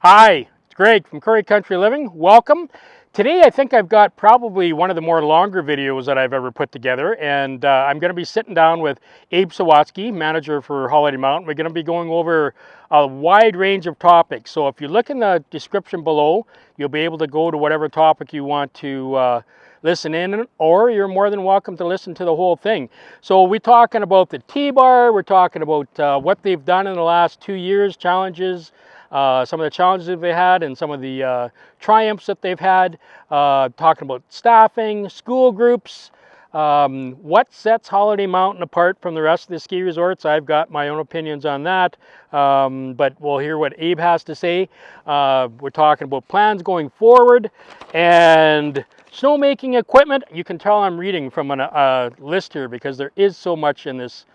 Hi, it's Greg from Currie Country Living. Welcome. Today I think I've got probably one of the more longer videos that I've ever put together, and I'm going to be sitting down with Abe Sawatsky, manager for Holiday Mountain. We're going to be going over a wide range of topics. So if you look in the description below, you'll be able to go to whatever topic you want to listen in, or you're more than welcome to listen to the whole thing. So we're talking about the T-bar, we're talking about what they've done in the last 2 years, challenges, some of the challenges that they had and some of the triumphs that they've had, talking about staffing, school groups, what sets Holiday Mountain apart from the rest of the ski resorts. I've got my own opinions on that, but we'll hear what Abe has to say. We're talking about plans going forward and snowmaking equipment. You can tell I'm reading from a list here because there is so much in this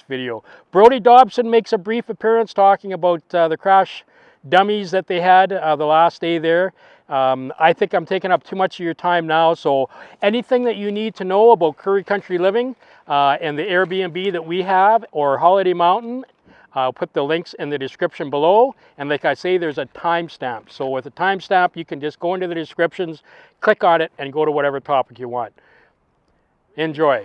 video. Brody Dobson makes a brief appearance talking about the crash dummies that they had the last day there. I think I'm taking up too much of your time now, so anything that you need to know about Currie Country Living and the Airbnb that we have or Holiday Mountain, I'll put the links in the description below. And like I say, there's a timestamp. So with a timestamp, you can just go into the descriptions, click on it, and go to whatever topic you want. Enjoy.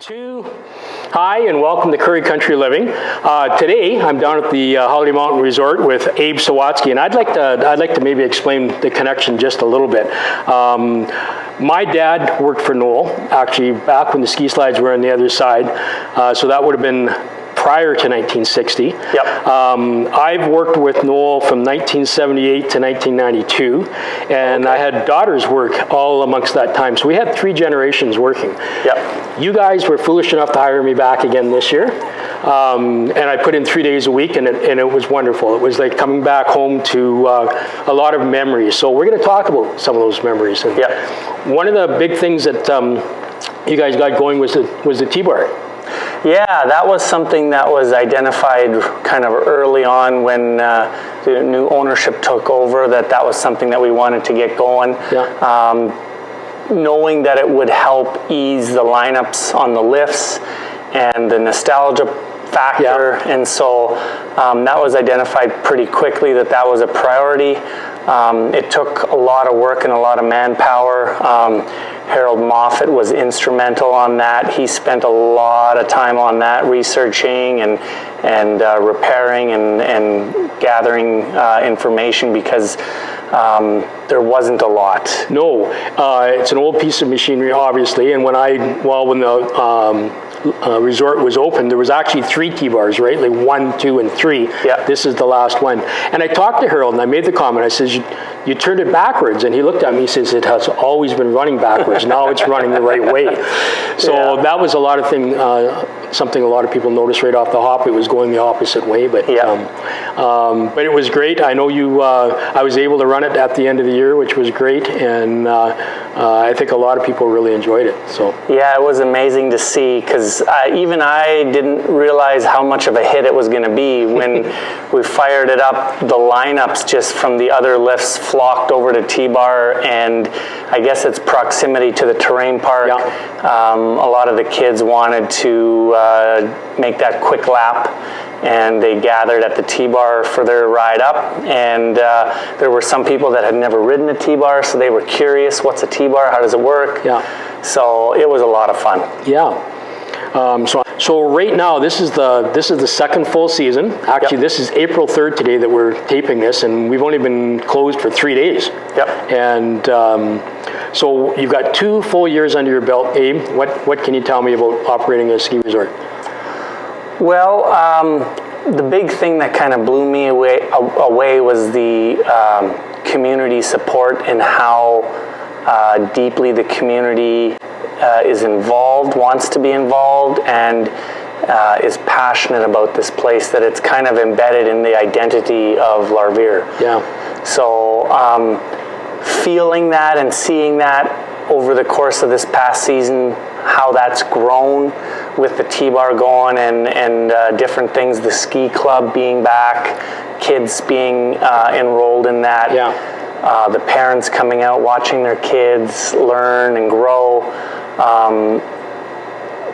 Hi, and welcome to Currie Country Living. Today, I'm down at the Holiday Mountain Resort with Abe Sawatsky, and I'd like to maybe explain the connection just a little bit. My dad worked for Noel, actually back when the ski slides were on the other side, so that would have been prior to 1960. Yep. I've worked with Noel from 1978 to 1992, and I had daughters work all amongst that time. So we had 3 generations working. Yep. You guys were foolish enough to hire me back again this year, and I put in 3 days a week, and it was wonderful. It was like coming back home to a lot of memories. So we're going to talk about some of those memories. And Yep. one of the big things that you guys got going was the T-bar. Yeah, that was something that was identified kind of early on when the new ownership took over, that was something that we wanted to get going. Yeah. Knowing that it would help ease the lineups on the lifts and the nostalgia factor. Yeah. And so that was identified pretty quickly that was a priority. It took a lot of work and a lot of manpower. Harold Moffat was instrumental on that. He spent a lot of time on that, researching and repairing and gathering information because there wasn't a lot. No, it's an old piece of machinery, obviously, and when the resort was open, there was actually 3 T-bars, right? Like 1, 2, and 3. Yeah. This is the last one. And I talked to Harold, and I made the comment. I says, you turned it backwards. And he looked at me, he says, it has always been running backwards. Now it's running the right way. So Yeah. that was a lot of something a lot of people noticed right off the hop. It was going the opposite way, but but it was great. I know I was able to run it at the end of the year, which was great, and I think a lot of people really enjoyed it. So yeah, it was amazing to see because even I didn't realize how much of a hit it was going to be when we fired it up. The lineups just from the other lifts flocked over to T-bar, and I guess it's proximity to the terrain park. Yeah. A lot of the kids wanted to make that quick lap, and they gathered at the T-bar for their ride up, and there were some people that had never ridden a T-bar, so they were curious, what's a T-bar, how does it work? Yeah. So it was a lot of fun. Yeah. So right now, this is the second full season. Actually, Yep. This is April 3rd today that we're taping this, and we've only been closed for 3 days. Yep. And so you've got 2 full years under your belt, Abe. What can you tell me about operating a ski resort? Well, the big thing that kind of blew me away was the community support and how deeply the community is involved, wants to be involved, and is passionate about this place, that it's kind of embedded in the identity of Larvier. Yeah. So feeling that and seeing that over the course of this past season, how that's grown with the T-bar going and different things, the ski club being back, kids being enrolled in that. Yeah. The parents coming out, watching their kids learn and grow.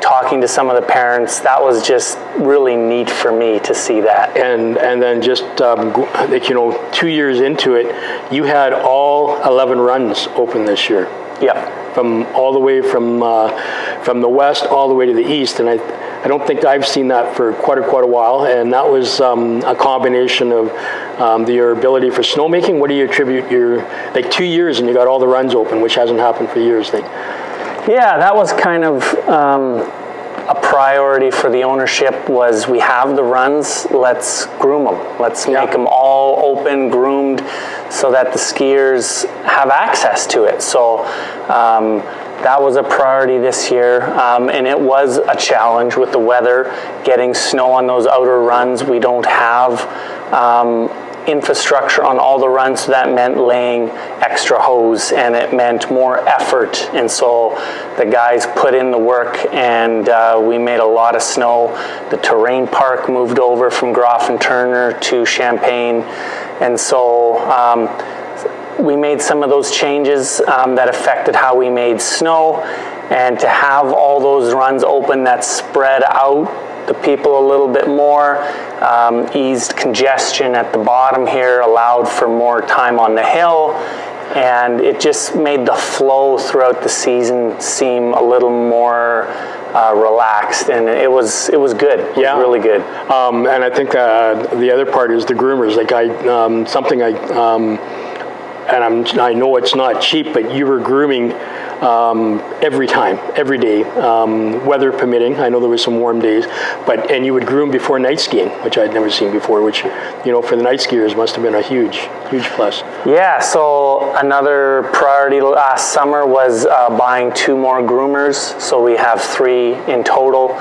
talking to some of the parents, that was just really neat for me to see that. And then just, 2 years into it, you had all 11 runs open this year. Yep. From all the way from the west all the way to the east, and I don't think I've seen that for quite a while. And that was a combination of your ability for snowmaking. What do you attribute your 2 years and you got all the runs open, which hasn't happened for years? Yeah, that was kind of a priority for the ownership. Was we have the runs, let's groom them. Let's make them all open, groomed, so that the skiers have access to it. So that was a priority this year, and it was a challenge with the weather, getting snow on those outer runs. We don't have infrastructure on all the runs, so that meant laying extra hose, and it meant more effort. And so the guys put in the work, and we made a lot of snow. The terrain park moved over from Groff and Turner to Champaign, and so we made some of those changes that affected how we made snow. And to have all those runs open that spread out the people a little bit more, eased congestion at the bottom here, allowed for more time on the hill, and it just made the flow throughout the season seem a little more relaxed, and it was good. It was really good. And I think the other part is the groomers. I know it's not cheap, but you were grooming every day, weather permitting. I know there was some warm days, and you would groom before night skiing, which I'd never seen before, which, for the night skiers must have been a huge plus. Yeah, so another priority last summer was buying 2 more groomers. So we have 3 in total.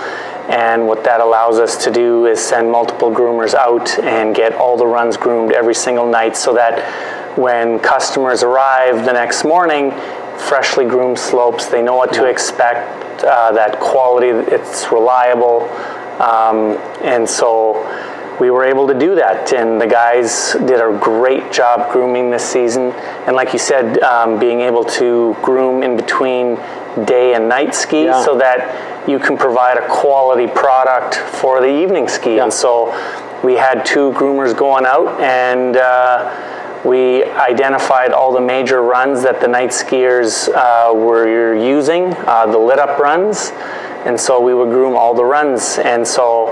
And what that allows us to do is send multiple groomers out and get all the runs groomed every single night, so that when customers arrive the next morning, freshly groomed slopes, they know what to expect, that quality, it's reliable. And so we were able to do that, and the guys did a great job grooming this season. And like you said, being able to groom in between day and night ski, so that you can provide a quality product for the evening ski. And so we had 2 groomers going out, and we identified all the major runs that the night skiers were using, the lit up runs, and so we would groom all the runs. And so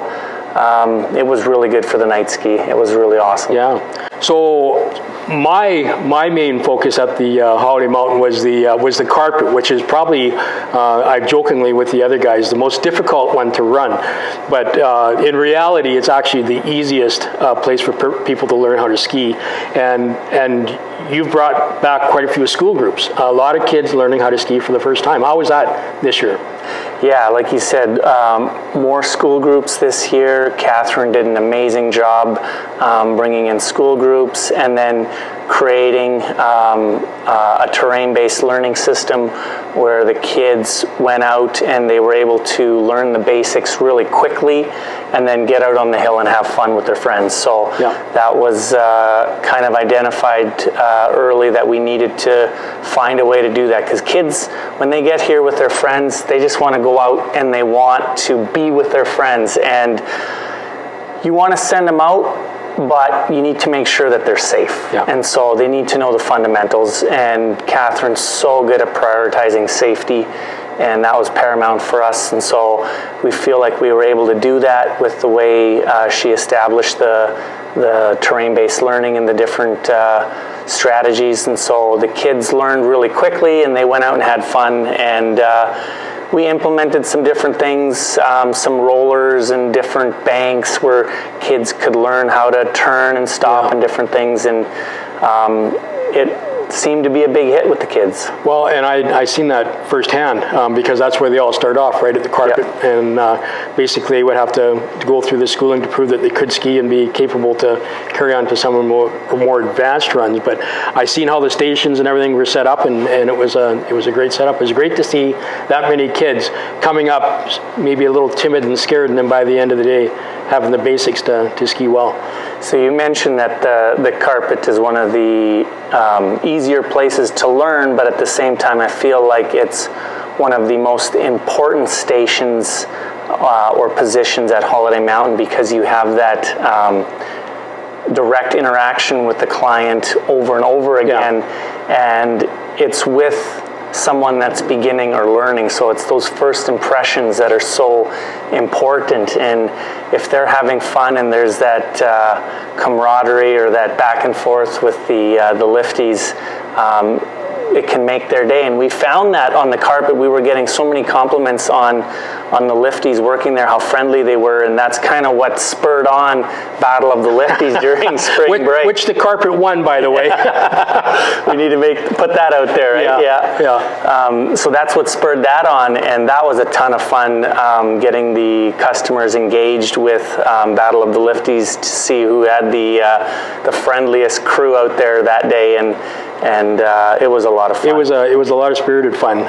it was really good for the night ski. It was really awesome. Yeah. So my main focus at the Holiday Mountain was the carpet, which is probably, I've jokingly with the other guys, the most difficult one to run. But in reality, it's actually the easiest place for people to learn how to ski. And you've brought back quite a few school groups. A lot of kids learning how to ski for the first time. How was that this year? Yeah, like you said, more school groups this year. Catherine did an amazing job bringing in school groups, and then creating a terrain-based learning system where the kids went out and they were able to learn the basics really quickly and then get out on the hill and have fun with their friends. So that was kind of identified early that we needed to find a way to do that, because kids, when they get here with their friends, they just want to go out and they want to be with their friends, and you want to send them out, but you need to make sure that they're safe. And so they need to know the fundamentals, and Catherine's so good at prioritizing safety, and that was paramount for us. And so we feel like we were able to do that with the way she established the terrain-based learning and the different strategies. And so the kids learned really quickly, and they went out and had fun, and we implemented some different things, some rollers and different banks where kids could learn how to turn and stop and different things, and it seemed to be a big hit with the kids. Well, and I seen that firsthand, because that's where they all start off, right at the carpet, and basically would have to go through the schooling to prove that they could ski and be capable to carry on to some of the more advanced runs. But I seen how the stations and everything were set up, and it was a great setup. It was great to see that many kids coming up, maybe a little timid and scared, and then by the end of the day, having the basics to ski well. So you mentioned that the carpet is one of the easier places to learn, but at the same time I feel like it's one of the most important stations or positions at Holiday Mountain, because you have that direct interaction with the client over and over again, and it's with someone that's beginning or learning, so it's those first impressions that are so important. And if they're having fun and there's that camaraderie or that back and forth with the lifties, it can make their day. And we found that on the carpet. We were getting so many compliments on the lifties working there, how friendly they were, and that's kind of what spurred on Battle of the Lifties during spring break. Which the carpet won, by the way. We need to put that out there, right? Yeah. So that's what spurred that on, and that was a ton of fun, getting the customers engaged with Battle of the Lifties to see who had the friendliest crew out there that day, and it was a lot of fun. It was a lot of spirited fun.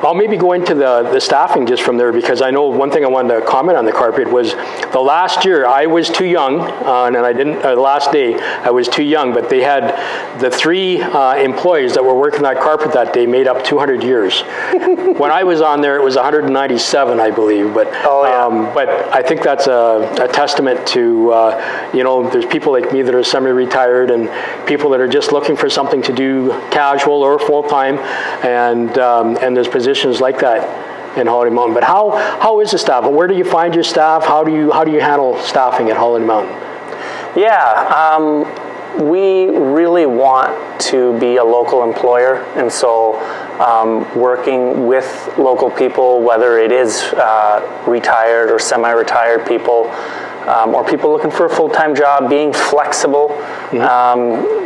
I'll maybe go into the staffing just from there, because I know one thing I wanted to comment on the carpet was the last year I was too young, and I didn't. Last day I was too young, but they had the 3 employees that were working that carpet that day made up 200 years. When I was on there, it was 197, I believe. But but I think that's a testament to there's people like me that are semi-retired and people that are just looking for something to do casual or full-time, and there's positions like that in Holiday Mountain. But how is the staff? Where do you find your staff? How do you handle staffing at Holiday Mountain? We really want to be a local employer, and so working with local people, whether it is retired or semi-retired people, or people looking for a full-time job, being flexible,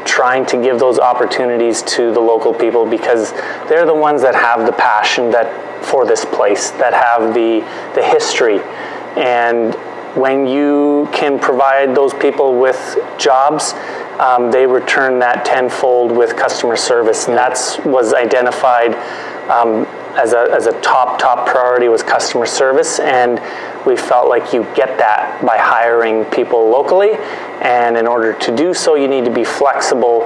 trying to give those opportunities to the local people, because they're the ones that have the passion for this place, that have the history. And when you can provide those people with jobs, they return that tenfold with customer service, and that was identified as a top priority, was customer service, and we felt like you get that by hiring people locally, and in order to do so, you need to be flexible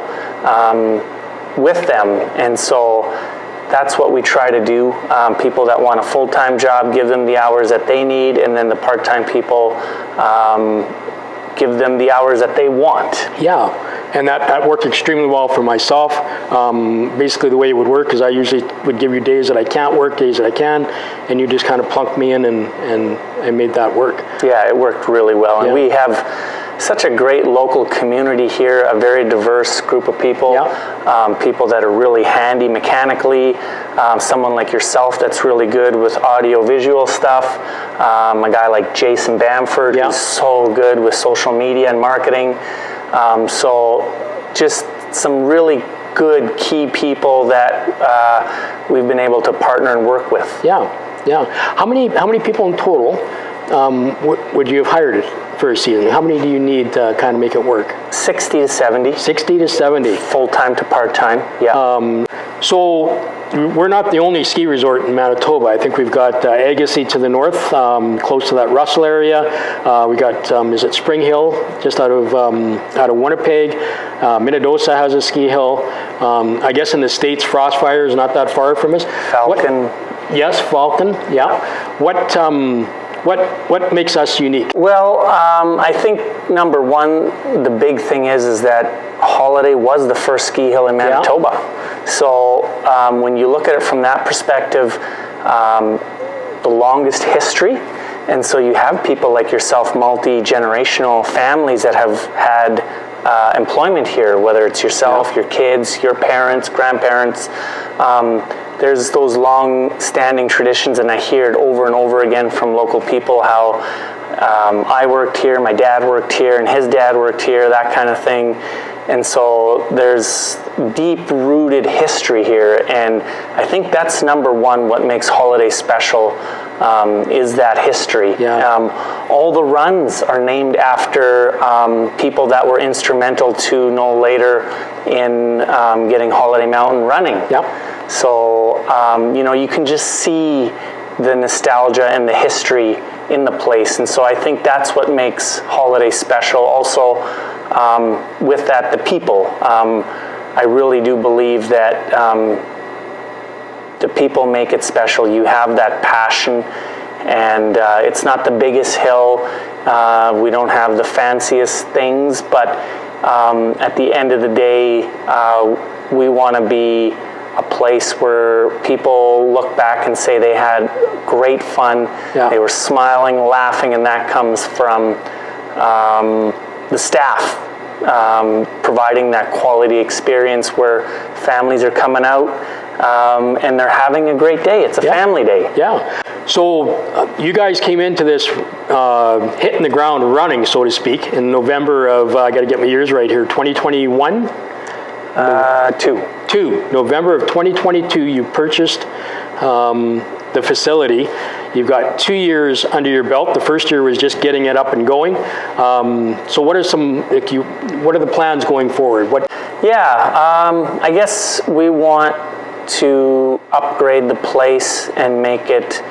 with them, and so that's what we try to do. People that want a full-time job, give them the hours that they need, and then the part-time people, give them the hours that they want. Yeah, and that worked extremely well for myself. Basically the way it would work is I usually would give you days that I can't work, days that I can, and you just kind of plunk me in and made that work. Yeah, it worked really well. And we have such a great local community here, a very diverse group of people, people that are really handy mechanically, someone like yourself that's really good with audio-visual stuff, a guy like Jason Bamford who's so good with social media and marketing. So just some really good key people that we've been able to partner and work with. How many people in total would you have hired for a season? How many do you need to kind of make it work? 60 to 70. 60 to 70. Full-time to part-time, So we're not the only ski resort in Manitoba. I think we've got Agassiz to the north, close to that Russell area. We got, is it Spring Hill, just out of Winnipeg. Minnedosa has a ski hill. I guess in the States, Frostfire is not that far from us. Falcon. Yes, Falcon, What makes us unique? Well, I think number one, the big thing is that Holiday was the first ski hill in Manitoba. So when you look at it from that perspective, the longest history, and so you have people like yourself, multi-generational families that have had employment here, whether it's yourself, your kids, your parents, grandparents. There's those long-standing traditions, and I hear it over and over again from local people how I worked here, my dad worked here, and his dad worked here, that kind of thing. And so there's deep-rooted history here, and I think that's number one, what makes Holiday special, is that history. All the runs are named after people that were instrumental to Noel Later in getting Holiday Mountain running. So, you can just see the nostalgia and the history in the place. And so I think that's what makes Holiday special. Also, with that, the people. I really do believe that the people make it special. You have that passion, and it's not the biggest hill. We don't have the fanciest things, but at the end of the day, we want to be a place where people look back and say they had great fun, they were smiling, laughing, and that comes from the staff providing that quality experience where families are coming out and they're having a great day. It's a family day. Yeah. So you guys came into this hitting the ground running, so to speak, in November of, I got to get my years right here, 2021? November of 2022, you purchased the facility. You've got 2 years under your belt. The first year was just getting it up and going. So what are what are the plans going forward? I guess we want to upgrade the place and make it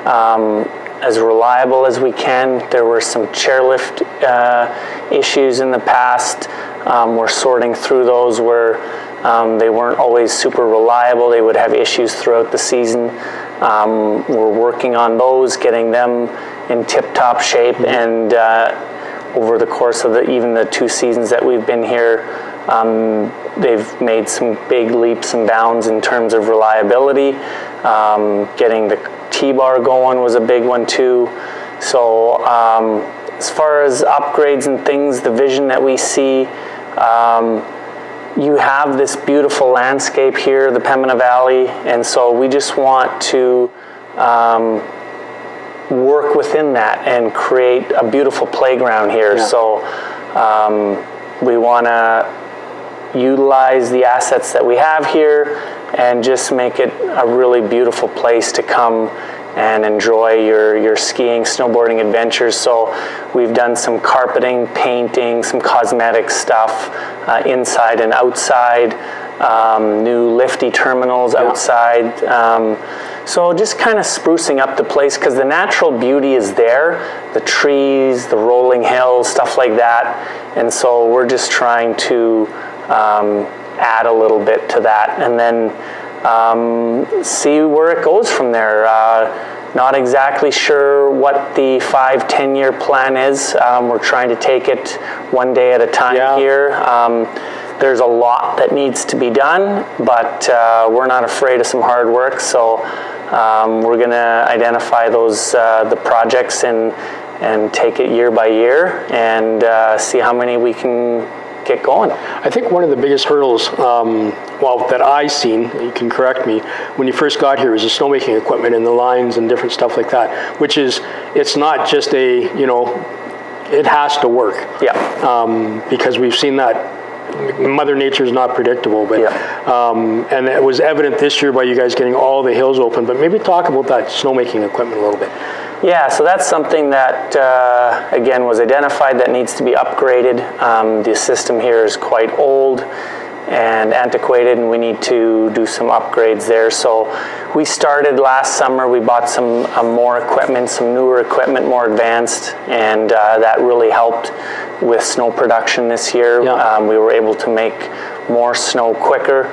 as reliable as we can. There were some chairlift issues in the past. We're sorting through those where they weren't always super reliable. They would have issues throughout the season. We're working on those, getting them in tip-top shape, and over the course of even the 2 seasons that we've been here, they've made some big leaps and bounds in terms of reliability. Getting the T-bar going was a big one too. So as far as upgrades and things, the vision that we see, you have this beautiful landscape here, the Pembina Valley, and so we just want to work within that and create a beautiful playground here. So we want to utilize the assets that we have here and just make it a really beautiful place to come and enjoy your skiing, snowboarding adventures. So we've done some carpeting, painting, some cosmetic stuff inside and outside, new lifty terminals outside. So just kind of sprucing up the place because the natural beauty is there, the trees, the rolling hills, stuff like that. And so we're just trying to add a little bit to that and then see where it goes from there. Not exactly sure what the 5-10 year plan is. We're trying to take it one day at a time here. There's a lot that needs to be done, but we're not afraid of some hard work. So we're going to identify those the projects and take it year by year and see how many we can get going. I think one of the biggest hurdles, that I've seen, you can correct me, when you first got here was the snowmaking equipment and the lines and different stuff like that, which is, it's not just it has to work. Because we've seen that Mother Nature is not predictable, but and it was evident this year by you guys getting all the hills open. But maybe talk about that snowmaking equipment a little bit. Yeah, so that's something that again was identified that needs to be upgraded. The system here is quite old and antiquated, and we need to do some upgrades there. So we started last summer. We bought some more equipment, some newer equipment, more advanced, and that really helped with snow production this year. We were able to make more snow quicker,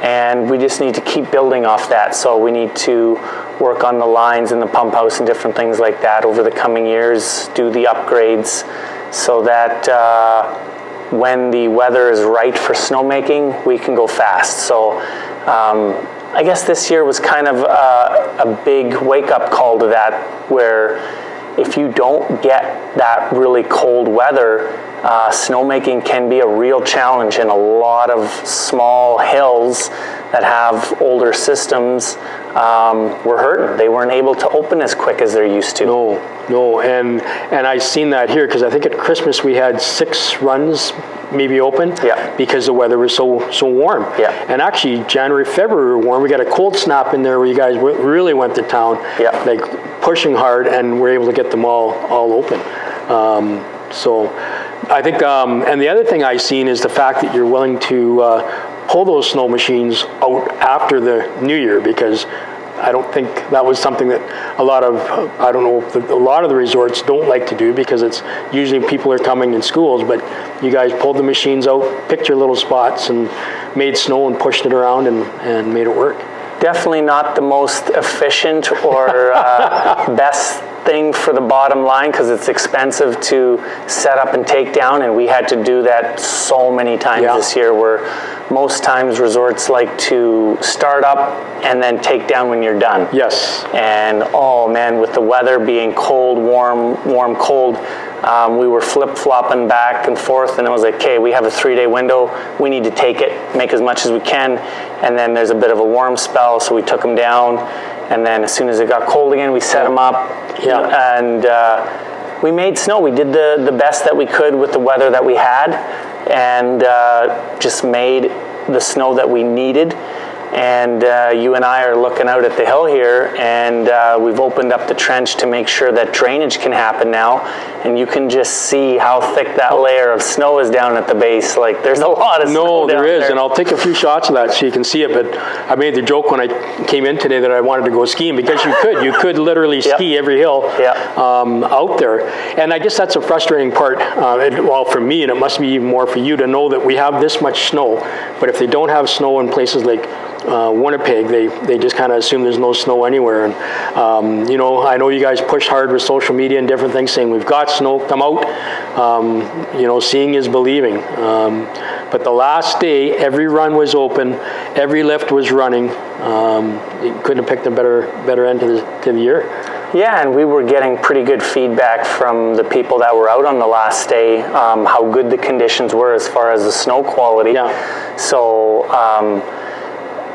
and we just need to keep building off that. So we need to work on the lines and the pump house and different things like that over the coming years, do the upgrades so that when the weather is right for snowmaking, we can go fast. So I guess this year was kind of a big wake-up call to that, where if you don't get that really cold weather, snowmaking can be a real challenge in a lot of small hills that have older systems. Were hurting. They weren't able to open as quick as they're used to. No, and I've seen that here because I think at Christmas we had 6 runs maybe open because the weather was so warm. And actually January, February were warm. We got a cold snap in there where you guys really went to town, like pushing hard, and we're able to get them all open. So I think, and the other thing I've seen is the fact that you're willing to pull those snow machines out after the New Year, because I don't think that was something that a lot of the resorts don't like to do, because it's usually people are coming in schools, but you guys pulled the machines out, picked your little spots and made snow and pushed it around and made it work. Definitely not the most efficient or best thing for the bottom line, because it's expensive to set up and take down, and we had to do that so many times this year, where most times resorts like to start up and then take down when you're done. Yes. And oh man, with the weather being cold, warm, cold, we were flip-flopping back and forth, and it was like, okay, we have a 3-day window, we need to take it, make as much as we can, and then there's a bit of a warm spell, so we took them down, and then as soon as it got cold again, we set them up, and we made snow. We did the best that we could with the weather that we had, and just made the snow that we needed. And you and I are looking out at the hill here, and we've opened up the trench to make sure that drainage can happen now, and you can just see how thick that layer of snow is down at the base. Like, there's a lot of snow down there. And I'll take a few shots of that so you can see it, but I made the joke when I came in today that I wanted to go skiing, because you could literally ski every hill out there. And I guess that's a frustrating part, well, for me, and it must be even more for you, to know that we have this much snow, but if they don't have snow in places like Winnipeg, they just kind of assume there's no snow anywhere. And you know, I know you guys push hard with social media and different things, saying we've got snow, come out. You know, seeing is believing. But the last day, every run was open, every lift was running. You couldn't have picked a better end to the year. Yeah, and we were getting pretty good feedback from the people that were out on the last day, how good the conditions were as far as the snow quality. Yeah. So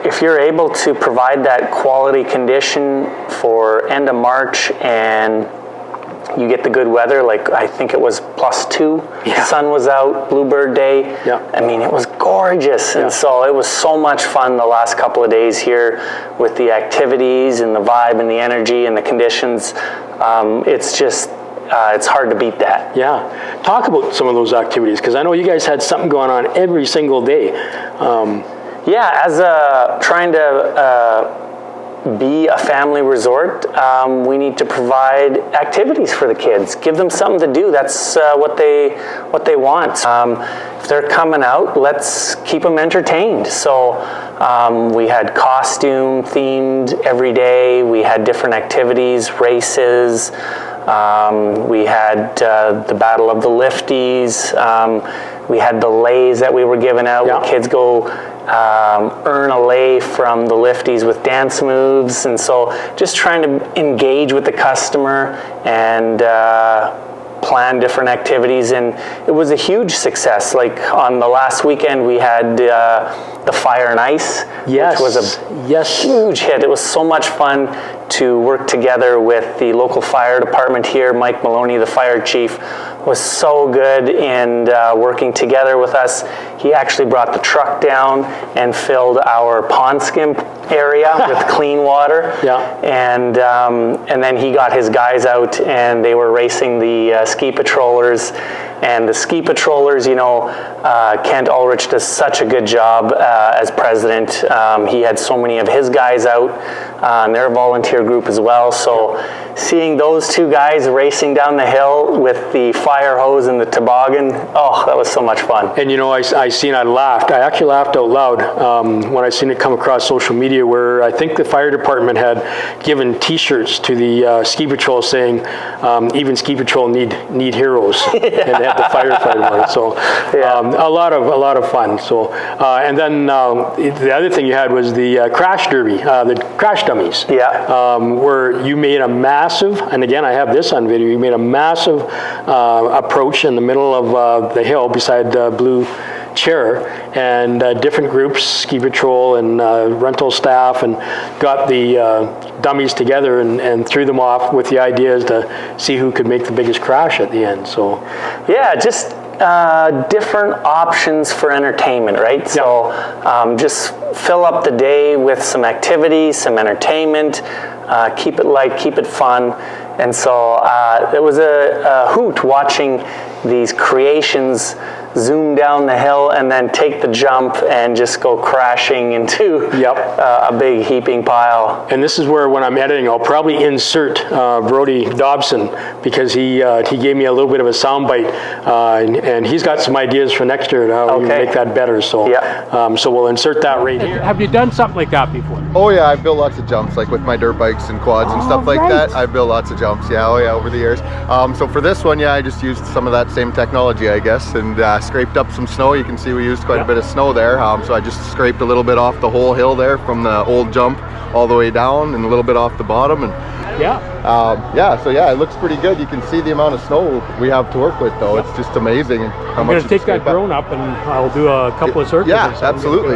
if you're able to provide that quality condition for end of March, and you get the good weather, like I think it was +2, sun was out, bluebird day. I mean, it was gorgeous. And so it was so much fun the last couple of days here with the activities and the vibe and the energy and the conditions. It's just, it's hard to beat that. Yeah. Talk about some of those activities, because I know you guys had something going on every single day. Yeah, as trying to be a family resort, we need to provide activities for the kids. Give them something to do. That's what they want. If they're coming out, let's keep them entertained. So we had costume themed every day. We had different activities, races. We had the Battle of the Lifties. We had the lays that we were giving out. Where kids go earn a lay from the lifties with dance moves. And so just trying to engage with the customer and plan different activities. And it was a huge success. Like on the last weekend, we had the Fire and Ice, which was a huge hit. It was so much fun to work together with the local fire department here. Mike Maloney, the fire chief, was so good in working together with us. He actually brought the truck down and filled our pond skim area with clean water. And then he got his guys out, and they were racing the ski patrollers. And the ski patrollers, you know, Kent Ulrich does such a good job as president. He had so many of his guys out, and they're a volunteer group as well. So seeing those two guys racing down the hill with the fire hose and the toboggan, oh, that was so much fun. And you know, I seen, I laughed. I actually laughed out loud when I seen it come across social media, where I think the fire department had given T-shirts to the ski patrol saying, even ski patrol need heroes. And they had the firefighter on it. So a lot of fun. So and then the other thing you had was the crash derby, the crash dummies. Where you made a massive, and again I have this on video, you made a massive approach in the middle of the hill beside the blue chair, and different groups, ski patrol and rental staff, and got the dummies together and threw them off with the ideas to see who could make the biggest crash at the end. So yeah, just different options for entertainment, right? So just fill up the day with some activities, some entertainment, keep it light, keep it fun. And so it was a hoot watching these creations zoom down the hill and then take the jump and just go crashing into a big heaping pile. And this is where, when I'm editing, I'll probably insert Brody Dobson, because he gave me a little bit of a soundbite, and he's got some ideas for next year and how we can make that better. So, so we'll insert that right here. Have you done something like that before? Oh yeah, I've built lots of jumps, like with my dirt bikes and quads and stuff like that. I've built lots of jumps, over the years. So for this one, I just used some of that same technology, I guess, and scraped up some snow. You can see we used quite a bit of snow there. So I just scraped a little bit off the whole hill there from the old jump all the way down, and a little bit off the bottom, and so it looks pretty good. You can see the amount of snow we have to work with, though. It's just amazing. I'm going to take that drone up and I'll do a couple of circles. Yeah, absolutely.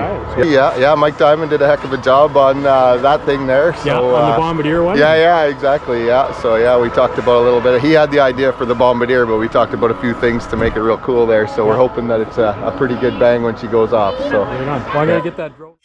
Mike Diamond did a heck of a job on that thing there. So, on the Bombardier one? Yeah, exactly. So we talked about a little bit. He had the idea for the Bombardier, but we talked about a few things to make it real cool there. So we're hoping that it's a pretty good bang when she goes off. So well, I'm going to get that drone.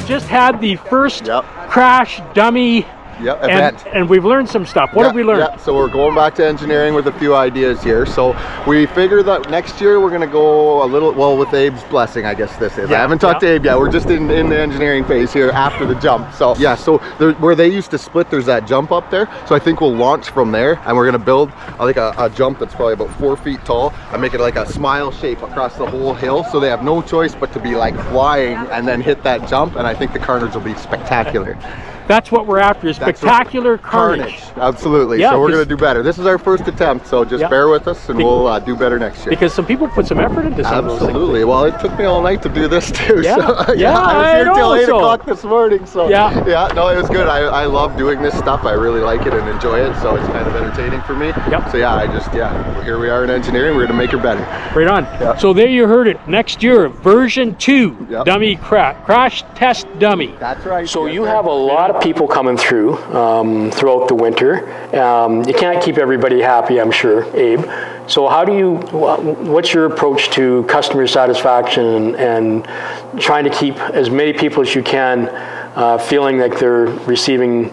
Just had the first crash dummy event. And we've learned some stuff. What have we learned? So we're going back to engineering with a few ideas here. So we figure that next year we're going to go a little, with Abe's blessing, I guess this is. I haven't talked to Abe yet. We're just in the engineering phase here after the jump. So where they used to split, there's that jump up there. So I think we'll launch from there, and we're going to build like a jump that's probably about 4 feet tall and make it like a smile shape across the whole hill. So they have no choice but to be like flying and then hit that jump. And I think the carnage will be spectacular. That's what we're after, is spectacular carnage. Absolutely. So we're going to do better. This is our first attempt, so just bear with us, and we'll do better next year. Because some people put some effort into some of those things. Absolutely. Well, it took me all night to do this too. I was here till 8 o'clock this morning. So no, it was good. I love doing this stuff. I really like it and enjoy it, so it's kind of entertaining for me. So here we are in engineering. We're going to make her better. Right on. So there you heard it. Next year, version 2, dummy crash test dummy. That's right. So you have a lot of people coming through throughout the winter. You can't keep everybody happy, I'm sure, Abe. So what's your approach to customer satisfaction and trying to keep as many people as you can feeling like they're receiving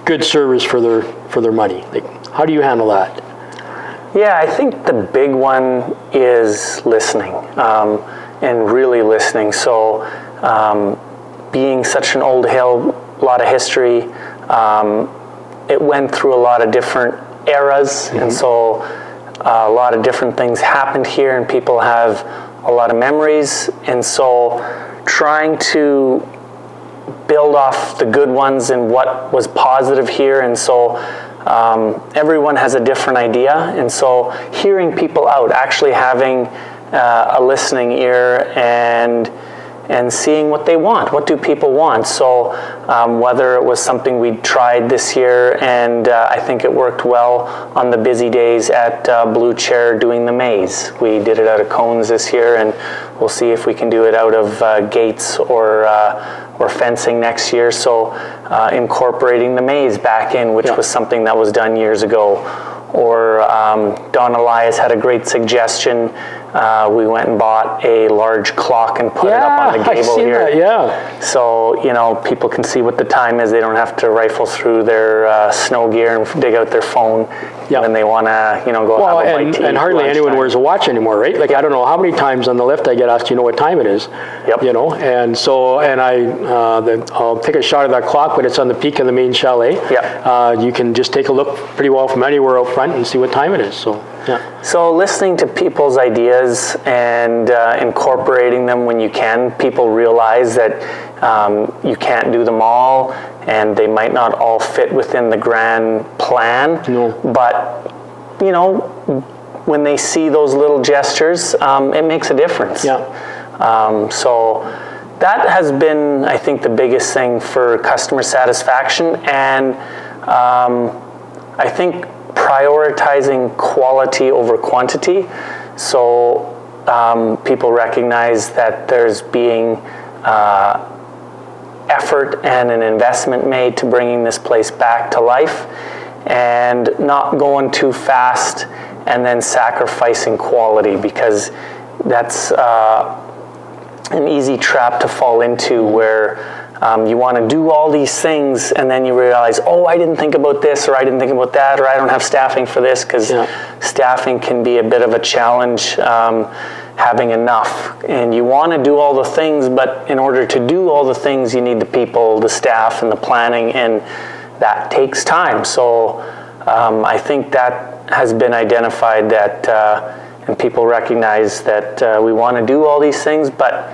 good service for their money? Like, how do you handle that? Yeah, I think the big one is listening, and really listening. So being such an old hill, a lot of history, it went through a lot of different eras, and so a lot of different things happened here, and people have a lot of memories, and so trying to build off the good ones and what was positive here, and so everyone has a different idea, and so hearing people out, actually having a listening ear and seeing what they want. What do people want? So whether it was something we tried this year, and I think it worked well on the busy days at Blue Chair doing the maze. We did it out of cones this year, and we'll see if we can do it out of gates or fencing next year. So incorporating the maze back in, which was something that was done years ago. Or Don Elias had a great suggestion. We went and bought a large clock and put it up on the gable here. So, people can see what the time is. They don't have to rifle through their snow gear and dig out their phone when they want to, go have a bite to eat. And hardly anyone wears a watch anymore, right? Like, I don't know how many times on the lift I get asked, what time it is? And so, I'll take a shot of that clock, but it's on the peak of the main chalet. You can just take a look pretty well from anywhere out front and see what time it is. So listening to people's ideas and incorporating them when you can. People realize that you can't do them all, and they might not all fit within the grand plan. But when they see those little gestures, it makes a difference. So that has been, I think, the biggest thing for customer satisfaction, and I think prioritizing quality over quantity. So people recognize that there's being effort and an investment made to bringing this place back to life, and not going too fast and then sacrificing quality, because that's an easy trap to fall into, where you want to do all these things and then you realize, oh, I didn't think about this, or I didn't think about that, or I don't have staffing for this, because staffing can be a bit of a challenge, having enough. And you want to do all the things, but in order to do all the things, you need the people, the staff, and the planning, and that takes time. So I think that has been identified, that and people recognize that we want to do all these things, but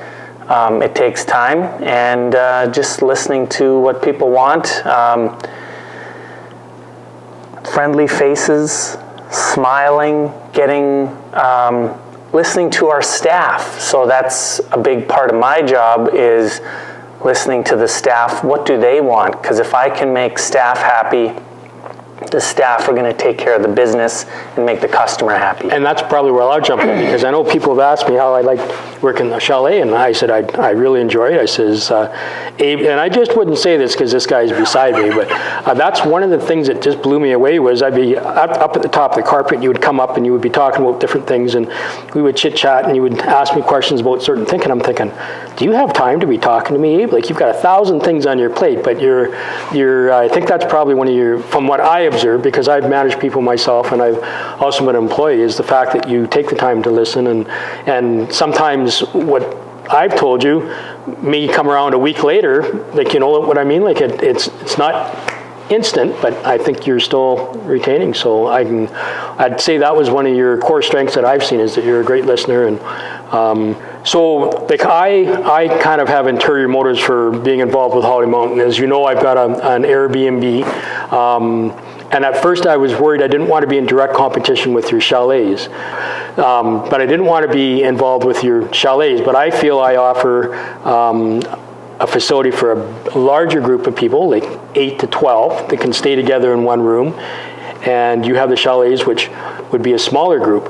it takes time, and just listening to what people want. Friendly faces, smiling, listening to our staff. So that's a big part of my job, is listening to the staff. What do they want? Because if I can make staff happy, the staff are going to take care of the business and make the customer happy. And that's probably where I'll jump in, because I know people have asked me how I like working the chalet, and I said I really enjoy it. I says, Abe, and I just wouldn't say this because this guy's beside me, but that's one of the things that just blew me away. Was I'd be up at the top of the carpet, and you would come up and you would be talking about different things, and we would chit chat, and you would ask me questions about certain things, and I'm thinking, do you have time to be talking to me, Abe? Like, you've got 1,000 things on your plate, but you're I think that's probably one of your, from what I observe, because I've managed people myself and I've also been an employee, is the fact that you take the time to listen, and sometimes what I've told you may come around a week later, like, you know what I mean? Like, it's not instant, but I think you're still retaining. So I'd say that was one of your core strengths that I've seen, is that you're a great listener. And so like I kind of have interior motives for being involved with Holiday Mountain. As you know, I've got an Airbnb, and at first I was worried I didn't want to be in direct competition with your chalets, but I didn't want to be involved with your chalets. But I feel I offer a facility for a larger group of people, like 8 to 12, that can stay together in one room. And you have the chalets, which would be a smaller group.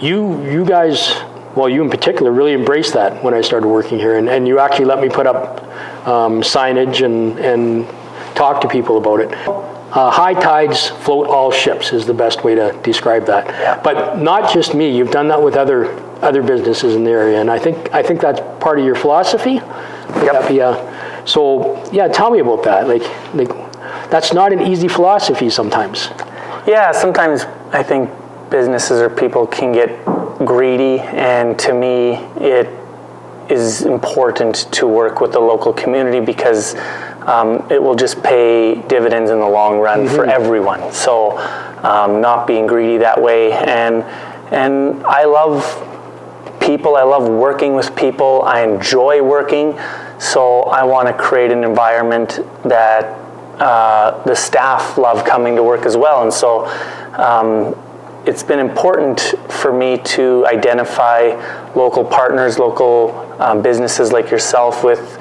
You guys, well, you in particular, really embraced that when I started working here, and you actually let me put up signage and talk to people about it. High tides float all ships is the best way to describe that. Yeah. But not just me. You've done that with other businesses in the area, and I think that's part of your philosophy. Yep. So yeah, tell me about that. Like that's not an easy philosophy sometimes. Yeah, sometimes I think businesses or people can get greedy, and to me it is important to work with the local community, because it will just pay dividends in the long run for everyone. So not being greedy that way, and I love people. I love working with people. I enjoy working, so I want to create an environment that the staff love coming to work as well. And so it's been important for me to identify local partners, local businesses like yourself with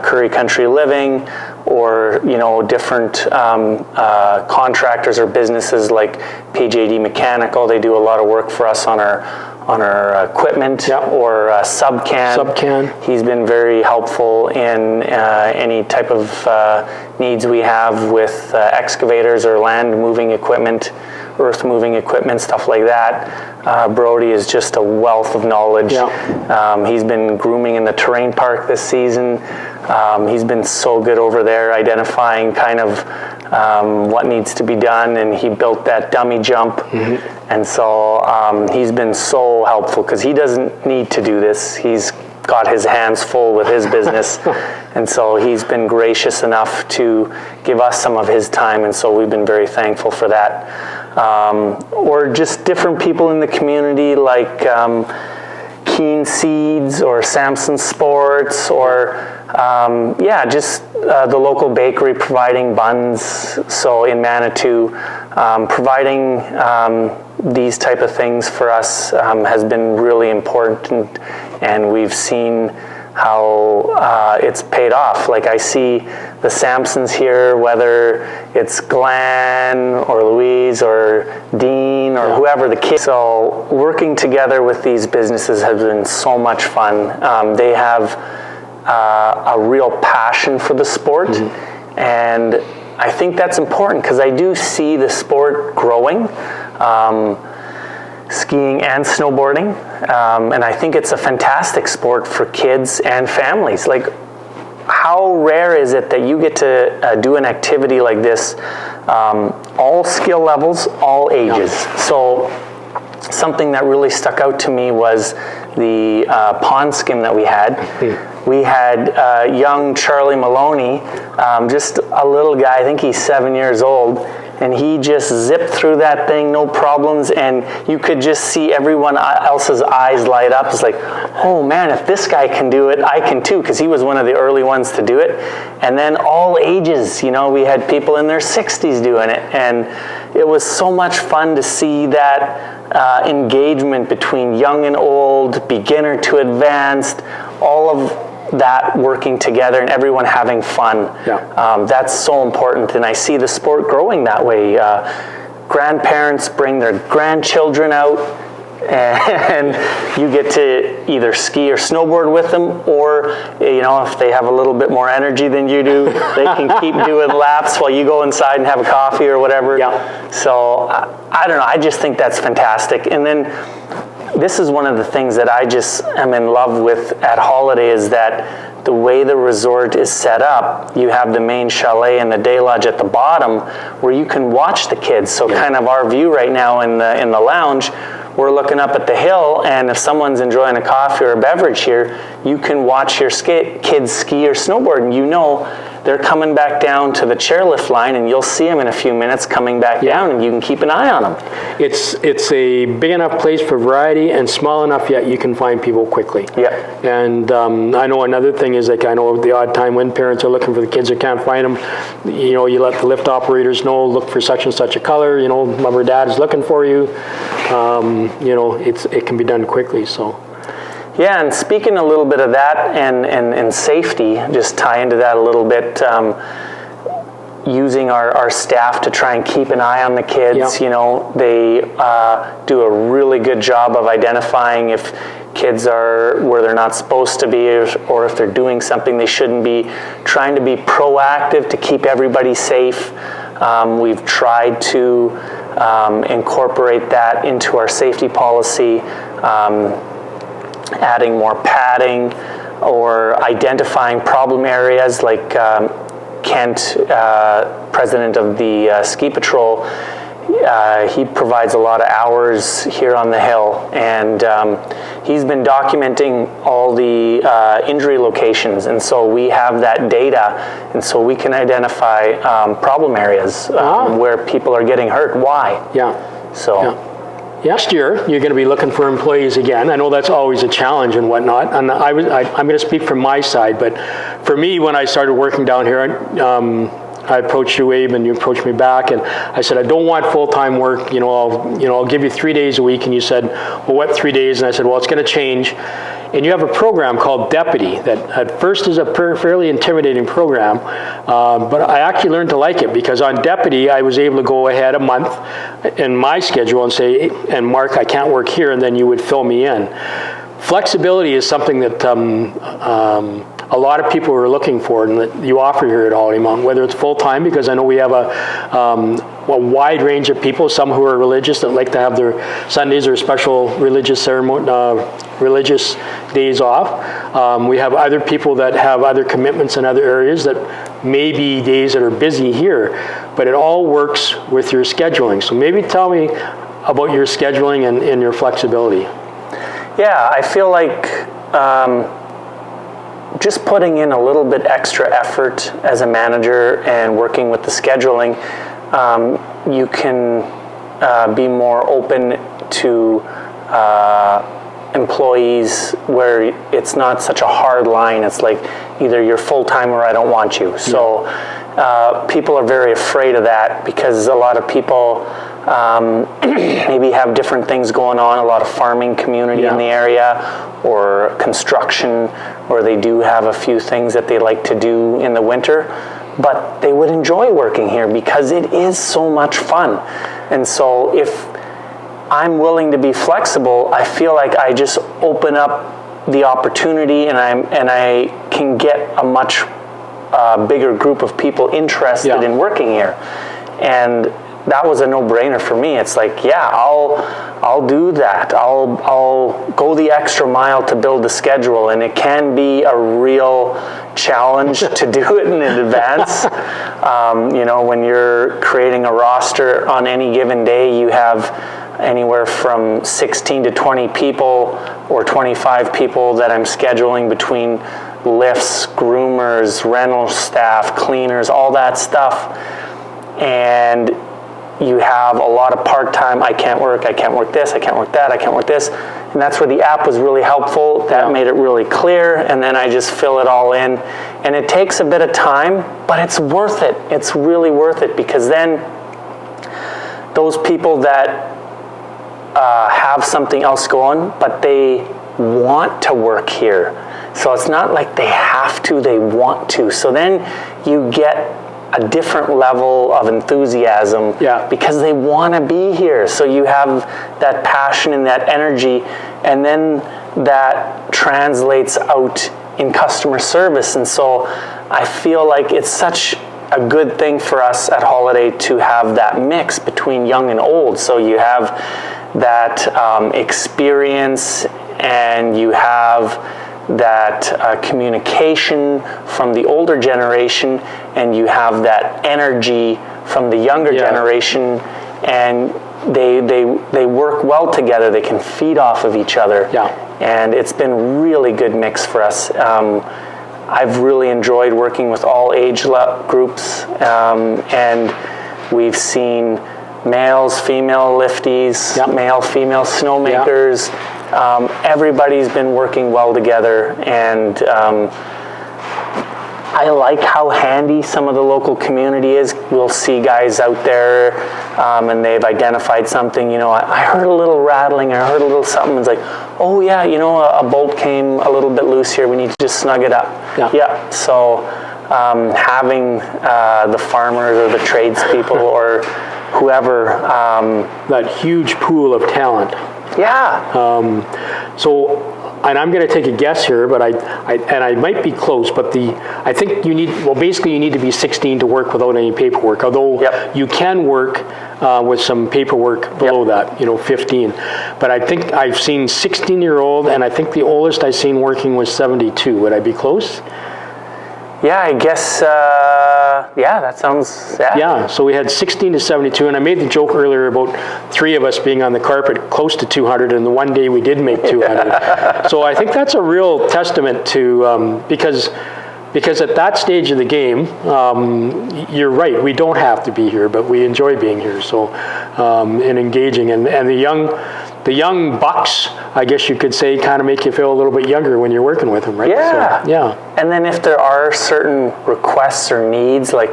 Currie Country Living, or different contractors or businesses like PJD Mechanical. They do a lot of work for us on our equipment. Yep. Or Subcan. He's been very helpful in any type of needs we have with excavators or land moving equipment, earth moving equipment, stuff like that. Brody is just a wealth of knowledge. Yeah. He's been grooming in the terrain park this season. He's been so good over there identifying kind of what needs to be done, and he built that dummy jump. And so he's been so helpful, because he doesn't need to do this. He's got his hands full with his business. And so he's been gracious enough to give us some of his time, and so we've been very thankful for that. Or just different people in the community, like Keen Seeds or Samson Sports, or just the local bakery providing buns. So in Manitou, providing these type of things for us has been really important, and we've seen it's paid off. Like I see the Sampsons here, whether it's Glenn or Louise or Dean or whoever the kids. So working together with these businesses has been so much fun. They have a real passion for the sport, and I think that's important because I do see the sport growing, skiing and snowboarding, and I think it's a fantastic sport for kids and families. Like, how rare is it that you get to do an activity like this, all skill levels, all ages? So something that really stuck out to me was the pond skim that we had. We had young Charlie Maloney, just a little guy, I think he's 7 years old, and he just zipped through that thing, no problems, and you could just see everyone else's eyes light up. It's like, oh man, if this guy can do it, I can too, because he was one of the early ones to do it. And then all ages, you know, we had people in their 60s doing it, and it was so much fun to see that engagement between young and old, beginner to advanced, all of that working together and everyone having fun. That's so important, and I see the sport growing that way. Grandparents bring their grandchildren out, and you get to either ski or snowboard with them, or, you know, if they have a little bit more energy than you do, they can keep doing laps while you go inside and have a coffee or whatever. So I don't know, I just think that's fantastic. And then this is one of the things that I just am in love with at Holiday, is that the way the resort is set up, you have the main chalet and the day lodge at the bottom where you can watch the kids. So kind of our view right now in the lounge, we're looking up at the hill, and if someone's enjoying a coffee or a beverage here, you can watch your kids ski or snowboard, and you know they're coming back down to the chairlift line, and you'll see them in a few minutes coming back down, and you can keep an eye on them. It's a big enough place for variety and small enough yet you can find people quickly. And I know another thing is, like, I know the odd time when parents are looking for the kids that can't find them, you know, you let the lift operators know, look for such and such a color, you know, mom or dad is looking for you. You know, it can be done quickly, so. Yeah, and speaking a little bit of that and safety, just tie into that a little bit, using our staff to try and keep an eye on the kids. You know, they do a really good job of identifying if kids are where they're not supposed to be, or if they're doing something they shouldn't be, trying to be proactive to keep everybody safe. We've tried to incorporate that into our safety policy, adding more padding or identifying problem areas, like Kent, president of the Ski Patrol, he provides a lot of hours here on the hill, and he's been documenting all the injury locations, and so we have that data, and so we can identify problem areas where people are getting hurt. Why? Next year, you're going to be looking for employees again. I know that's always a challenge and whatnot, and I'm going to speak from my side, but for me, when I started working down here, I approached you, Abe, and you approached me back, and I said, I don't want full-time work. I'll give you 3 days a week. And you said, well, what 3 days? And I said, well, it's going to change. And you have a program called Deputy that at first is a fairly intimidating program, but I actually learned to like it, because on Deputy, I was able to go ahead a month in my schedule and say, and Mark, I can't work here, and then you would fill me in. Flexibility is something that a lot of people are looking for, and that you offer here at Holiday Mountain, whether it's full-time, because I know we have a wide range of people, some who are religious that like to have their Sundays or special religious ceremony, religious days off. We have other people that have other commitments in other areas that may be days that are busy here, but it all works with your scheduling. So maybe tell me about your scheduling and your flexibility. Yeah, I feel like just putting in a little bit extra effort as a manager and working with the scheduling, you can be more open to employees where it's not such a hard line. It's like either you're full-time or I don't want you. So people are very afraid of that, because a lot of people maybe have different things going on, a lot of farming community in the area, or construction, or they do have a few things that they like to do in the winter, but they would enjoy working here because it is so much fun. And so if I'm willing to be flexible, I feel like I just open up the opportunity, and I can get a much bigger group of people interested in working here. And that was a no-brainer for me. It's like, yeah, I'll do that. I'll go the extra mile to build the schedule, and it can be a real challenge to do it in advance. You know, when you're creating a roster on any given day, you have anywhere from 16 to 20 people or 25 people that I'm scheduling between lifts, groomers, rental staff, cleaners, all that stuff. And you have a lot of part-time, I can't work this, I can't work that, I can't work this. And that's where the app was really helpful. That made it really clear, and then I just fill it all in. And it takes a bit of time, but it's worth it. It's really worth it, because then those people that have something else going, but they want to work here. So it's not like they have to, they want to. So then you get a different level of enthusiasm because they want to be here. So you have that passion and that energy, and then that translates out in customer service. And so I feel like it's such a good thing for us at Holiday to have that mix between young and old. So you have that experience, and you have that communication from the older generation, and you have that energy from the younger generation, and they work well together. They can feed off of each other, and it's been a really good mix for us. I've really enjoyed working with all age groups, and we've seen males, female lifties, male, female snowmakers. Everybody's been working well together, and I like how handy some of the local community is. We'll see guys out there, and they've identified something. You know, I heard a little rattling, I heard a little something. It's like, oh yeah, you know, a bolt came a little bit loose here. We need to just snug it up. So having the farmers or the tradespeople or whoever, that huge pool of talent. So, and I'm going to take a guess here, but I might be close, but I think you need, well, basically you need to be 16 to work without any paperwork, although you can work with some paperwork below that, you know, 15. But I think I've seen 16-year-old, and I think the oldest I've seen working was 72. Would I be close? Yeah, I guess, that sounds, so we had 16 to 72, and I made the joke earlier about 3 of us being on the carpet close to 200, and the one day we did make 200. So I think that's a real testament to, because at that stage of the game, you're right, we don't have to be here, but we enjoy being here, so, and engaging, and the young bucks, I guess you could say, kind of make you feel a little bit younger when you're working with them, right? And then if there are certain requests or needs, like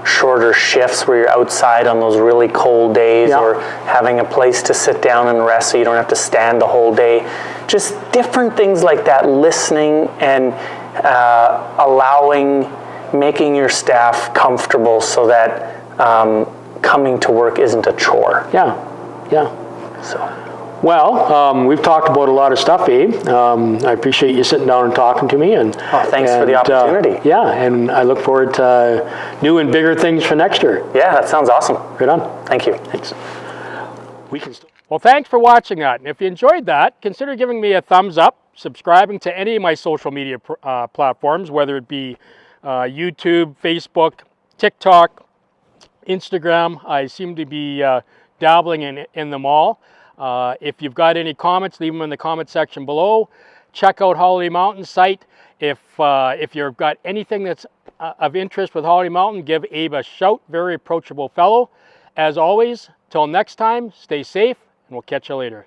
shorter shifts where you're outside on those really cold days, or having a place to sit down and rest so you don't have to stand the whole day, just different things like that, listening and making your staff comfortable so that coming to work isn't a chore. So, well, we've talked about a lot of stuff, Abe. I appreciate you sitting down and talking to me. And thanks for the opportunity. And I look forward to new and bigger things for next year. Yeah, that sounds awesome. Right on. Thank you. Thanks. Well, thanks for watching that. And if you enjoyed that, consider giving me a thumbs up, subscribing to any of my social media platforms, whether it be YouTube, Facebook, TikTok, Instagram. I seem to be dabbling in them all. If you've got any comments, leave them in the comment section below. Check out Holiday Mountain site. If you've got anything that's of interest with Holiday Mountain, give Abe a shout. Very approachable fellow. As always, till next time, stay safe, and we'll catch you later.